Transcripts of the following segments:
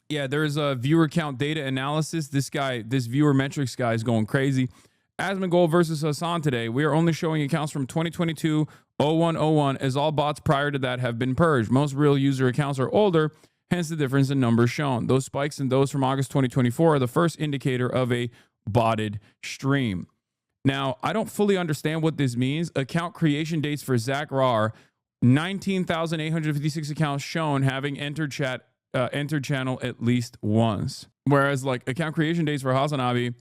Yeah, there's a viewer count data analysis. This guy, this viewer metrics guy is going crazy. AsmonGold versus Hassan today. We are only showing accounts from 2022 0101 as all bots prior to that have been purged. Most real user accounts are older, hence the difference in numbers shown. Those spikes and those from August 2024 are the first indicator of a botted stream. Now, I don't fully understand what this means. Account creation dates for Zach Rar, 19,856 accounts shown having entered channel at least once. Whereas like account creation dates for Hasanabi,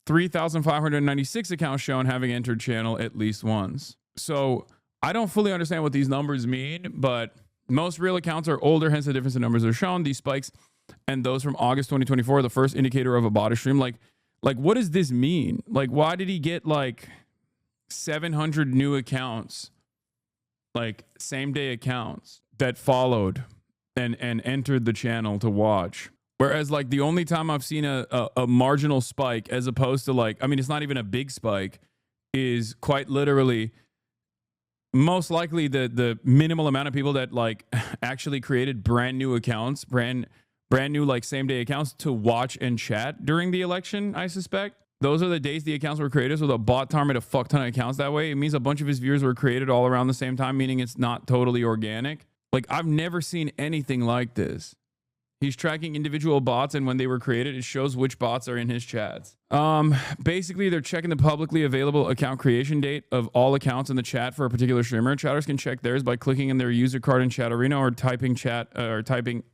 3,596 accounts shown having entered channel at least once. So I don't fully understand what these numbers mean, but most real accounts are older, hence the difference in numbers are shown. These spikes and those from August 2024 are the first indicator of a botted stream. Like what does this mean? Like, why did he get like 700 new accounts, like same day accounts that followed and entered the channel to watch? Whereas like the only time I've seen a marginal spike, as opposed to like, I mean, it's not even a big spike, is quite literally most likely the minimal amount of people that like actually created brand new accounts, brand new like same day accounts to watch and chat during the election. I suspect those are the days the accounts were created. So the bot targeted a fuck ton of accounts that way. It means a bunch of his viewers were created all around the same time, meaning it's not totally organic. Like I've never seen anything like this. He's tracking individual bots, and when they were created, it shows which bots are in his chats. Basically, they're checking the publicly available account creation date of all accounts in the chat for a particular streamer. Chatters can check theirs by clicking in their user card in Chat Arena or typing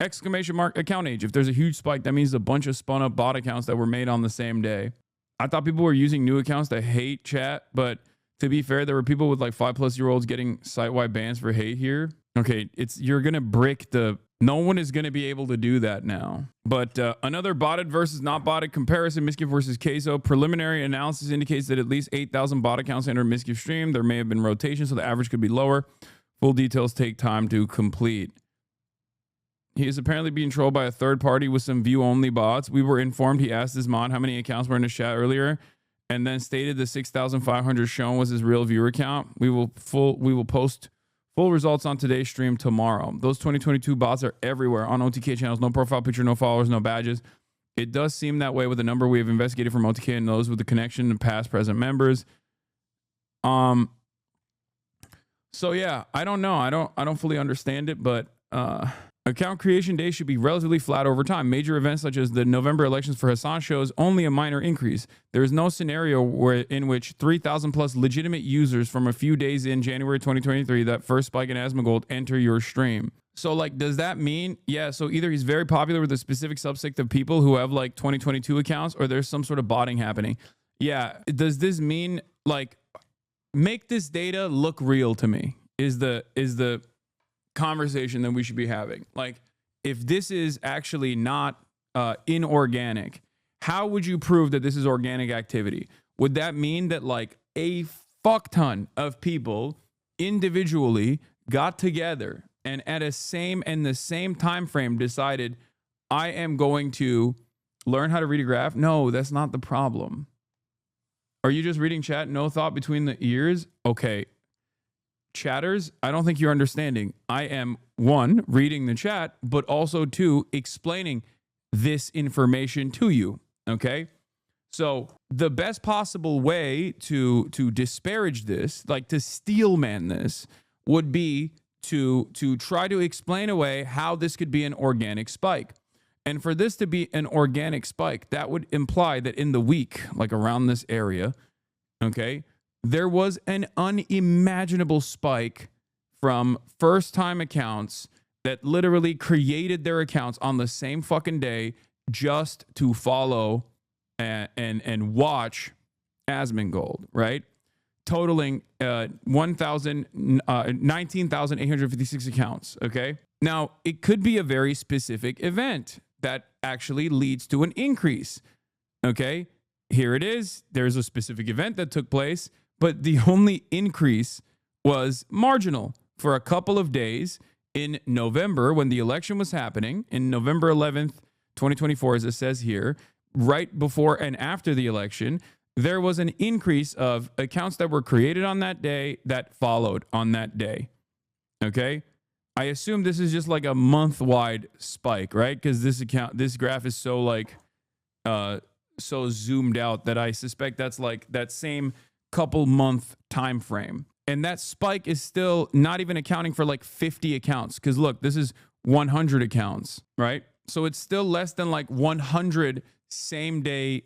exclamation mark account age. If there's a huge spike, that means a bunch of spun up bot accounts that were made on the same day. I thought people were using new accounts to hate chat, but to be fair, there were people with like 5+-year-olds getting site-wide bans for hate here. Okay, you're gonna brick the. No one is going to be able to do that now. But another botted versus not botted comparison, Miskiff versus Queso. Preliminary analysis indicates that at least 8,000 bot accounts entered Miskiff stream. There may have been rotation, so the average could be lower. Full details take time to complete. He is apparently being trolled by a third party with some view-only bots. We were informed he asked his mod how many accounts were in his chat earlier, and then stated the 6,500 shown was his real viewer count. We will post full results on today's stream tomorrow. Those 2022 bots are everywhere on OTK channels. No profile picture, no followers, no badges. It does seem that way with the number we have investigated from OTK and those with the connection to past, present members. So yeah, I don't know. I don't fully understand it, but account creation day should be relatively flat over time. Major events such as the November elections for Hassan shows only a minor increase. There is no scenario in which 3,000 plus legitimate users from a few days in January 2023, that first spike in AsmonGold, enter your stream. So like, does that mean, yeah, so either he's very popular with a specific subsect of people who have like 2022 accounts, or there's some sort of botting happening. Yeah, does this mean like, make this data look real to me is the conversation that we should be having. Like, if this is actually not inorganic, how would you prove that this is organic activity? Would that mean that like a fuck ton of people individually got together and at the same time frame decided, I am going to learn how to read a graph? No, that's not the problem. Are you just reading chat, no thought between the ears? Okay. Chatters, I don't think you're understanding. I am, one, reading the chat, but also two, explaining this information to you. Okay? So the best possible way to disparage this, like to steelman this, would be to try to explain away how this could be an organic spike. And for this to be an organic spike, that would imply that in the week, like around this area, okay, there was an unimaginable spike from first-time accounts that literally created their accounts on the same fucking day just to follow and watch AsmonGold, right? Totaling 19,856 accounts, okay? Now, it could be a very specific event that actually leads to an increase, okay? Here it is. There's a specific event that took place, but the only increase was marginal for a couple of days in November when the election was happening, in November 11th, 2024, as it says here, right before and after the election. There was an increase of accounts that were created on that day that followed on that day. Okay? I assume this is just like a month-wide spike, right? Because this graph is so like so zoomed out that I suspect that's like that same couple month time frame. And that spike is still not even accounting for like 50 accounts. Because look, this is 100 accounts, right? So it's still less than like 100 same day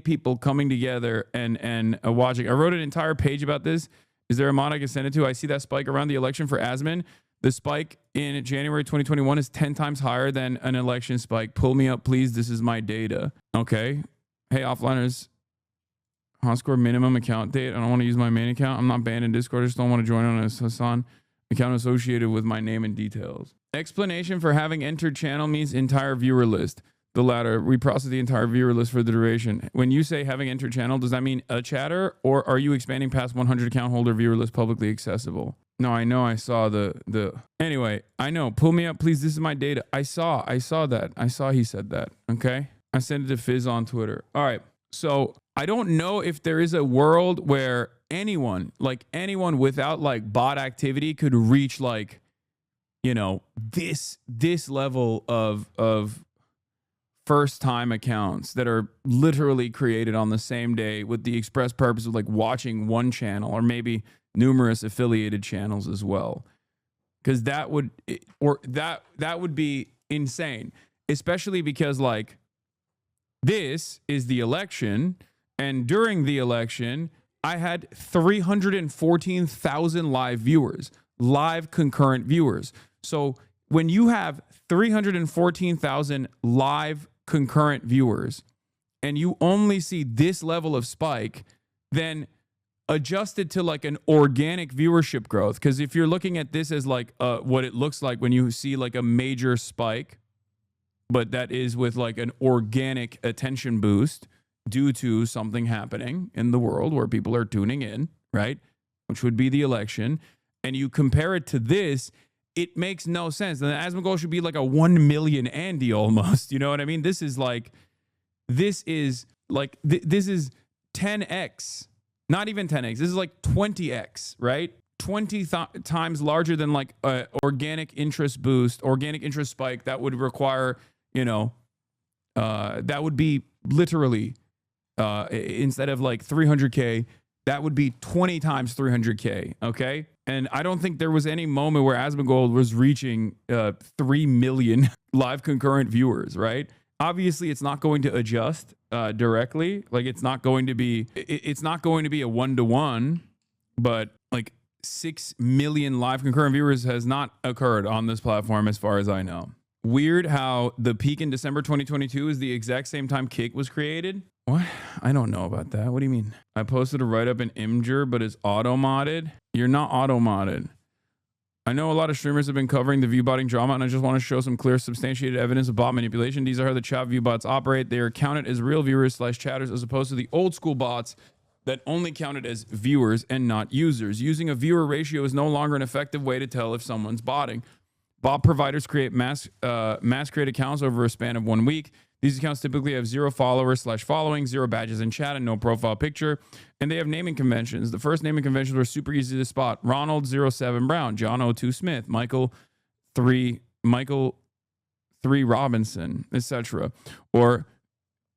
people coming together and watching. I wrote an entire page about this. Is there a mod I can send it to? I see that spike around the election for Asmon. The spike in January 2021 is 10 times higher than an election spike. Pull me up, please. This is my data. Okay. Hey, offliners. Honscore minimum account date. I don't want to use my main account. I'm not banned in Discord. I just don't want to join on a Hasan account associated with my name and details. Explanation for having entered channel means entire viewer list. The latter, we process the entire viewer list for the duration. When you say having entered channel, does that mean a chatter, or are you expanding past 100 account holder viewer list publicly accessible? No, I know I saw anyway, I know. Pull me up, please. This is my data. I saw that. I saw he said that. Okay. I sent it to Fizz on Twitter. All right. So I don't know if there is a world where anyone without like bot activity could reach like, you know, this level of first time accounts that are literally created on the same day with the express purpose of like watching one channel or maybe numerous affiliated channels as well. Because that would be insane, especially because like this is the election, and during the election I had 314,000 live concurrent viewers. So when you have 314,000 live concurrent viewers and you only see this level of spike, then adjusted to like an organic viewership growth. Because if you're looking at this as like what it looks like when you see like a major spike, but that is with like an organic attention boost due to something happening in the world where people are tuning in, right? Which would be the election. And you compare it to this, it makes no sense. And the AsmonGold should be like a 1 million Andy almost. You know what I mean? This is 10x, not even 10x. This is like 20x, right? 20 times larger than like a organic interest boost, organic interest spike that would require, you know, that would be literally instead of like 300K, that would be 20 times 300K. Okay. And I don't think there was any moment where AsmonGold was reaching 3 million live concurrent viewers, right? Obviously, it's not going to adjust directly. Like it's not going to be a 1-to-1, but like 6 million live concurrent viewers has not occurred on this platform as far as I know. Weird how the peak in December 2022 is the exact same time Kick was created. What? I don't know about that. What do you mean? I posted a write-up in Imgur, but it's auto-modded. You're not auto-modded. I know a lot of streamers have been covering the viewbotting drama, and I just want to show some clear substantiated evidence of bot manipulation. These are how the chat viewbots operate. They are counted as real viewers / chatters as opposed to the old school bots that only counted as viewers and not users. Using a viewer ratio is no longer an effective way to tell if someone's botting. Bot providers create mass create accounts over a span of 1 week. These accounts typically have 0 followers / following, 0 badges in chat, and no profile picture. And they have naming conventions. The first naming conventions were super easy to spot. Ronald 07 Brown, John 02 Smith, Michael 3 Robinson, etc. Or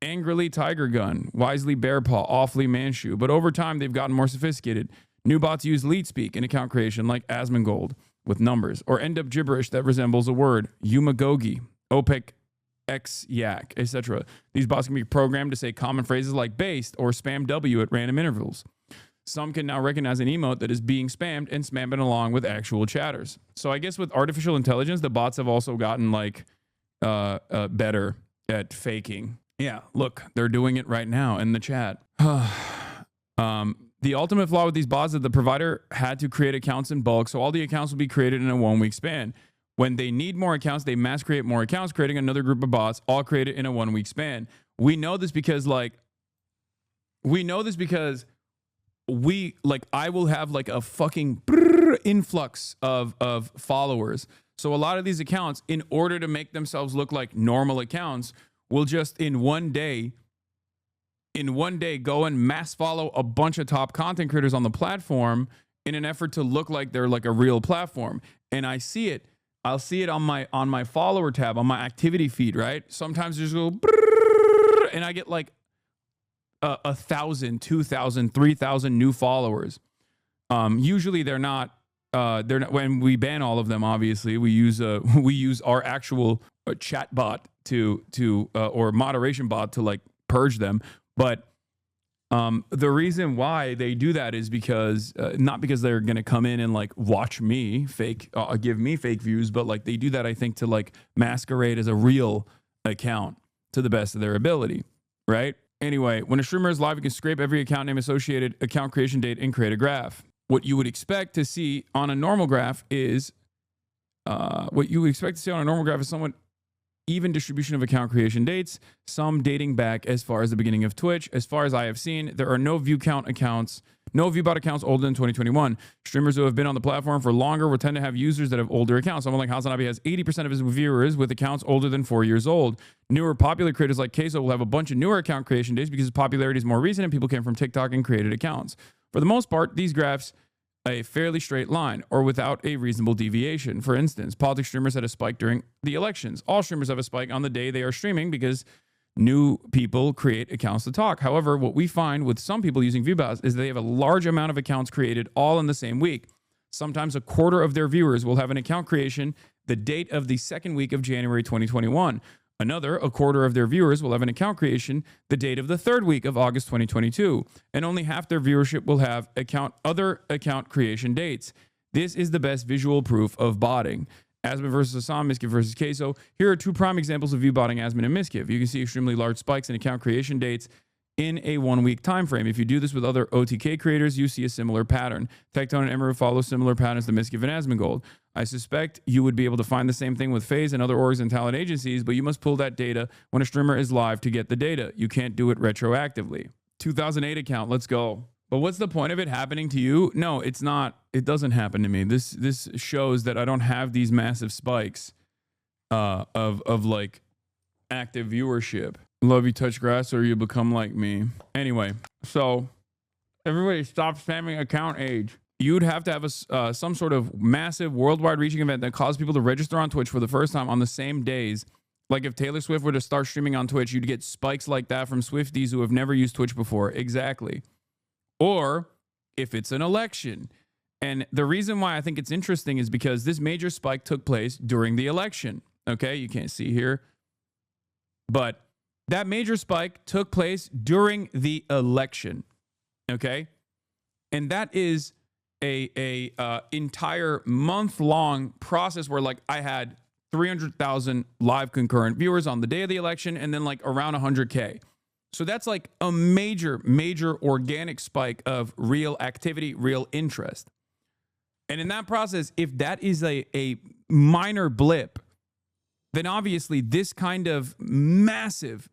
Angrily Tiger Gun, Wisely Bear Paw, Awfully Manchu. But over time, they've gotten more sophisticated. New bots use lead speak in account creation like AsmonGold with numbers, or end up gibberish that resembles a word, Umagogi, OPEC, X-Yak, etc. These bots can be programmed to say common phrases like based or spam W at random intervals. Some can now recognize an emote that is being spammed and spam it along with actual chatters. So I guess with artificial intelligence, the bots have also gotten like better at faking. Yeah, look, they're doing it right now in the chat. The ultimate flaw with these bots is that the provider had to create accounts in bulk, so all the accounts will be created in a 1-week span. When they need more accounts, they mass create more accounts, creating another group of bots, all created in a 1-week span. We know this because I will have like a fucking influx of followers. So a lot of these accounts, in order to make themselves look like normal accounts, will just in one day go and mass follow a bunch of top content creators on the platform in an effort to look like they're like a real platform. And I see it. I'll see it on my follower tab, on my activity feed, right? Sometimes just go, and I get like 1,000, 2,000, 3,000 new followers. Usually they're not. When we ban all of them, obviously we use our actual chat bot or moderation bot to like purge them. But the reason why they do that is because not because they're gonna come in and like watch me give me fake views, but like they do that, I think, to like masquerade as a real account to the best of their ability, right? Anyway, when a streamer is live, you can scrape every account name, associated account creation date, and create a graph. What you would expect to see on a normal graph is somewhat even distribution of account creation dates, some dating back as far as the beginning of Twitch. As far as I have seen, there are no Viewbotted accounts older than 2021. Streamers who have been on the platform for longer will tend to have users that have older accounts. Someone like Hasanabi has 80% of his viewers with accounts older than 4 years old. Newer popular creators like Queso will have a bunch of newer account creation dates because his popularity is more recent and people came from TikTok and created accounts. For the most part, these graphs a fairly straight line or without a reasonable deviation. For instance, politics streamers had a spike during the elections. All streamers have a spike on the day they are streaming because new people create accounts to talk. However, what we find with some people using Viewbotted is they have a large amount of accounts created all in the same week. Sometimes a quarter of their viewers will have an account creation the date of the second week of January 2021. A quarter of their viewers will have an account creation the date of the third week of August 2022, and only half their viewership will have other account creation dates. This is the best visual proof of botting. Asmon versus Hassan, Miskiff versus Queso. Here are two prime examples of Viewbotting Asmon and Miskiff. You can see extremely large spikes in account creation dates in a 1 week time frame. If you do this with other OTK creators, you see a similar pattern. Tectone and Emeru follow similar patterns to Miskiff and AsmonGold. I suspect you would be able to find the same thing with FaZe and other orgs and talent agencies, but you must pull that data when a streamer is live to get the data. You can't do it retroactively. 2008 account, let's go. But what's the point of it happening to you? No, it's not. It doesn't happen to me. This shows that I don't have these massive spikes of like active viewership. Love you touch grass or you become like me. Anyway, so everybody stop spamming account age. You'd have to have some sort of massive worldwide reaching event that caused people to register on Twitch for the first time on the same days. Like if Taylor Swift were to start streaming on Twitch, you'd get spikes like that from Swifties who have never used Twitch before. Exactly. Or if it's an election. And the reason why I think it's interesting is because this major spike took place during the election. Okay, you can't see here. But that major spike took place during the election. Okay? And that is a entire month-long process where like I had 300,000 live concurrent viewers on the day of the election and then like around 100K. So that's like a major organic spike of real activity, real interest. And in that process, if that is a minor blip, then obviously this kind of massive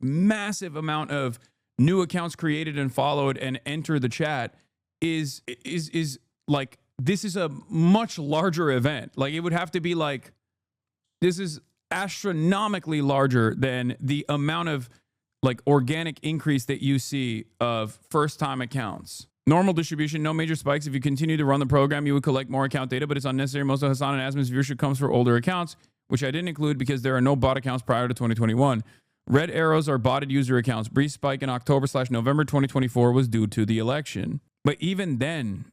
amount of new accounts created and followed and enter the chat is like, this is a much larger event. Like it would have to be like, this is astronomically larger than the amount of like organic increase that you see of first time accounts. Normal distribution, no major spikes. If you continue to run the program, you would collect more account data, but it's unnecessary. Most of Hassan and Asmon's viewership comes for older accounts, which I didn't include because there are no bot accounts prior to 2021. Red arrows are botted user accounts. Brief spike in October/November 2024 was due to the election. But even then,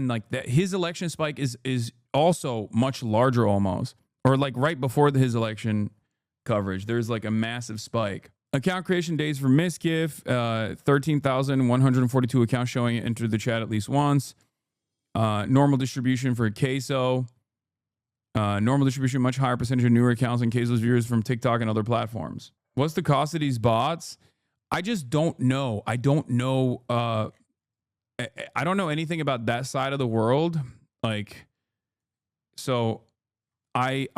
like that, his election spike is also much larger almost. Or like right before his election coverage, there's like a massive spike. Account creation days for Miskiff, 13,142 accounts showing it entered the chat at least once. Normal distribution for Queso. Normal distribution, much higher percentage of newer accounts and Queso's viewers from TikTok and other platforms. What's the cost of these bots? I just don't know. I don't know anything about that side of the world. Like, so I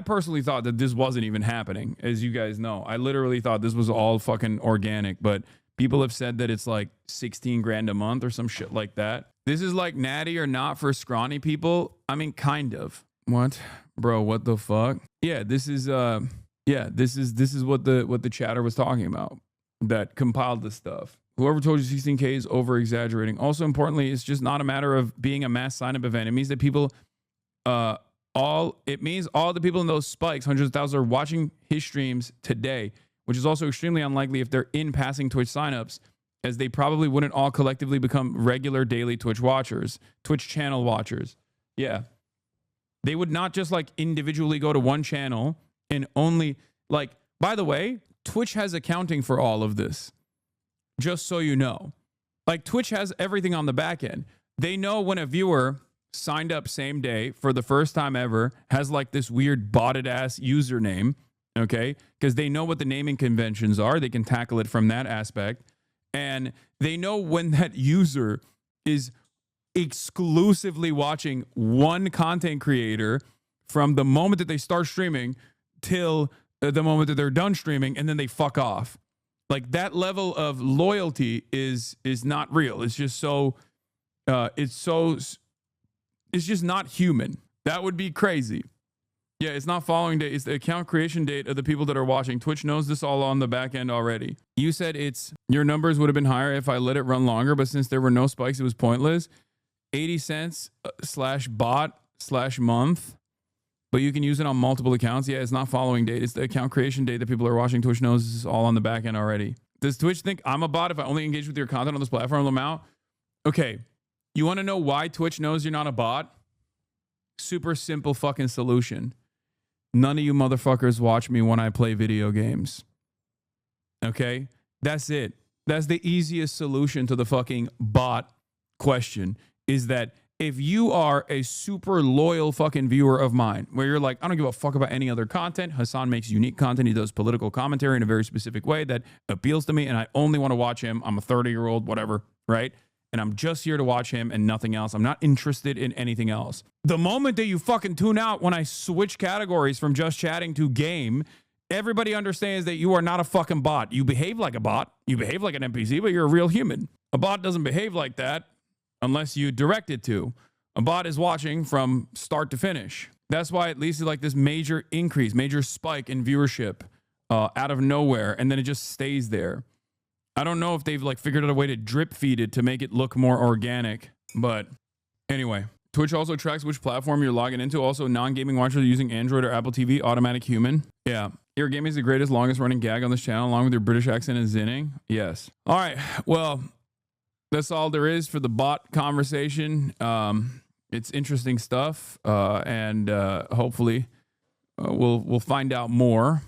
personally thought that this wasn't even happening. As you guys know, I literally thought this was all fucking organic, but people have said that it's like 16 grand a month or some shit like that. This is like natty or not for scrawny people. I mean, kind of. What? Bro, what the fuck? Yeah, this is what the chatter was talking about that compiled this stuff. Whoever told you 16K is over exaggerating. Also, importantly, it's just not a matter of being a mass sign up event. It means that people, it means all the people in those spikes, hundreds of thousands, are watching his streams today, which is also extremely unlikely if they're in passing Twitch signups, as they probably wouldn't all collectively become regular daily Twitch watchers, Twitch channel watchers. Yeah. They would not just like individually go to one channel and only like, by the way, Twitch has accounting for all of this. Just so you know, like Twitch has everything on the back end. They know when a viewer signed up same day for the first time ever, has like this weird botted ass username. Okay. Because they know what the naming conventions are. They can tackle it from that aspect. And they know when that user is exclusively watching one content creator from the moment that they start streaming till the moment that they're done streaming, and then they fuck off. Like that level of loyalty is not real. It's just so it's just not human. That would be crazy. Yeah, it's not following date. It's the account creation date of the people that are watching. Twitch knows this all on the back end already. You said your numbers would have been higher if I let it run longer, but since there were no spikes, it was pointless. 80 cents /bot/month, but you can use it on multiple accounts. Yeah, it's not following date. It's the account creation date that people are watching. Twitch knows this is all on the back end already. Does Twitch think I'm a bot if I only engage with your content on this platform, Lamau? Okay, you want to know why Twitch knows you're not a bot? Super simple fucking solution. None of you motherfuckers watch me when I play video games. Okay? That's it. That's the easiest solution to the fucking bot question, is that if you are a super loyal fucking viewer of mine, where you're like, I don't give a fuck about any other content. Hassan makes unique content. He does political commentary in a very specific way that appeals to me, and I only want to watch him. I'm a 30-year-old, whatever, right? And I'm just here to watch him and nothing else. I'm not interested in anything else. The moment that you fucking tune out when I switch categories from just chatting to game, everybody understands that you are not a fucking bot. You behave like a bot. You behave like an NPC, but you're a real human. A bot doesn't behave like that unless you direct it to. A bot is watching from start to finish. That's why it leads to like this major increase, major spike in viewership out of nowhere, and then it just stays there. I don't know if they've like figured out a way to drip feed it to make it look more organic, but anyway. Twitch also tracks which platform you're logging into. Also, non-gaming watchers using Android or Apple TV, automatic human. Yeah. Your gaming is the greatest, longest running gag on this channel, along with your British accent and zinning. Yes. All right. Well, that's all there is for the bot conversation. It's interesting stuff, and hopefully we'll find out more.